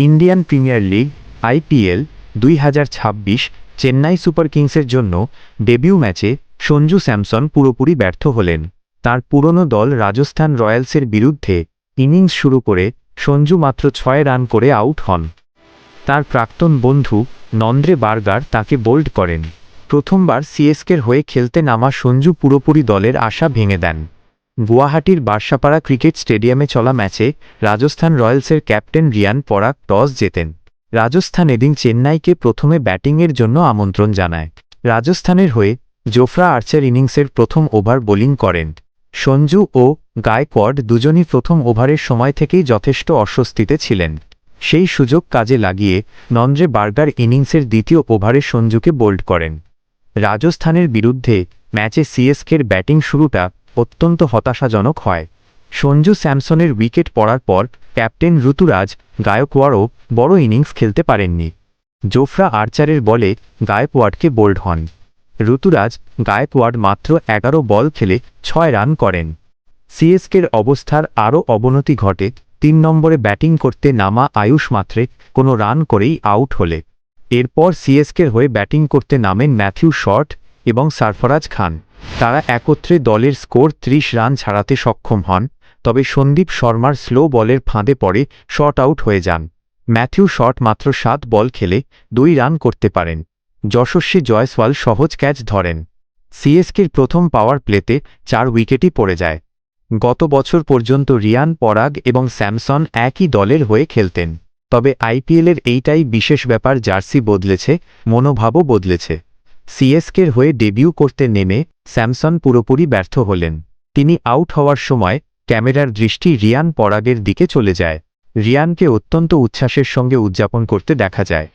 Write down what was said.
Indian premier league IPL 2026 Chennai super কিংসের জন্য debut ম্যাচে সঞ্জু স্যামসন পুরোপুরি ব্যর্থ হলেন। তার পুরনো দল রাজস্থান রয়্যালসের বিরুদ্ধে ইনিংস শুরু করে সঞ্জু মাত্র 6 রান করে আউট হন। তার প্রাক্তন বন্ধু নন্দ্রে বার্গার তাকে বোল্ড করেন। প্রথমবার সিএসকের হয়ে খেলতে নামা সঞ্জু পুরোপুরি দলের আশা ভেঙে দেন। গুয়াহাটির বার্সাপাড়া ক্রিকেট স্টেডিয়ামে চলা ম্যাচে রাজস্থান রয়্যালসের ক্যাপ্টেন রিয়ান পরাগ টস জেতেন। রাজস্থান এদিন চেন্নাইকে প্রথমে ব্যাটিংয়ের জন্য আমন্ত্রণ জানায়। রাজস্থানের হয়ে জোফরা আর্চার ইনিংসের প্রথম ওভার বোলিং করেন। সঞ্জু ও গায়কোয়াড় দুজনই প্রথম ওভারের সময় থেকেই যথেষ্ট অস্বস্তিতে ছিলেন। সেই সুযোগ কাজে লাগিয়ে নন্দ্রে বার্গার ইনিংসের দ্বিতীয় ওভারে সঞ্জুকে বোল্ড করেন। রাজস্থানের বিরুদ্ধে ম্যাচে সিএসকের ব্যাটিং শুরুটা অত্যন্ত হতাশাজনক হয়। সঞ্জু স্যামসনের উইকেট পড়ার পর ক্যাপ্টেন ঋতুরাজ গায়কোয়াড়ও বড় ইনিংস খেলতে পারেননি। জোফরা আর্চারের বলে গায়কোয়াড়কে বোল্ড হন। ঋতুরাজ গায়কোয়াড় মাত্র 11 বল খেলে 6 রান করেন। সিএসকের অবস্থার আরও অবনতি ঘটে 3 নম্বরে ব্যাটিং করতে নামা আয়ুষ মাত্রে কোনো রান করেই আউট হলে। এরপর সিএসকের হয়ে ব্যাটিং করতে নামেন ম্যাথিউ শর্ট এবং সরফরাজ খান। তারা একত্রে দলের স্কোর 30 রান ছাড়াতে সক্ষম হন, তবে সন্দীপ শর্মার স্লো বলের ফাঁদে পড়ে শট আউট হয়ে যান। ম্যাথিউ শর্ট মাত্র 7 বল খেলে 2 রান করতে পারেন। যশস্বী জয়সওয়াল সহজ ক্যাচ ধরেন। সিএসকের প্রথম পাওয়ার প্লেতে 4 উইকেটই পড়ে যায়। গত বছর পর্যন্ত রিয়ান পরাগ এবং স্যামসন একই দলের হয়ে খেলতেন, তবে আইপিএলের এইটাই বিশেষ ব্যাপার, জার্সি বদলেছে, মনোভাবও বদলেছে। সিএসকের হয়ে ডেবিউ করতে নেমে স্যামসন পুরোপুরি ব্যর্থ হলেন। তিনি আউট হওয়ার সময় ক্যামেরার দৃষ্টি রিয়ান পরাগের দিকে চলে যায়। রিয়ানকে অত্যন্ত উচ্ছ্বাসের সঙ্গে উদযাপন করতে দেখা যায়।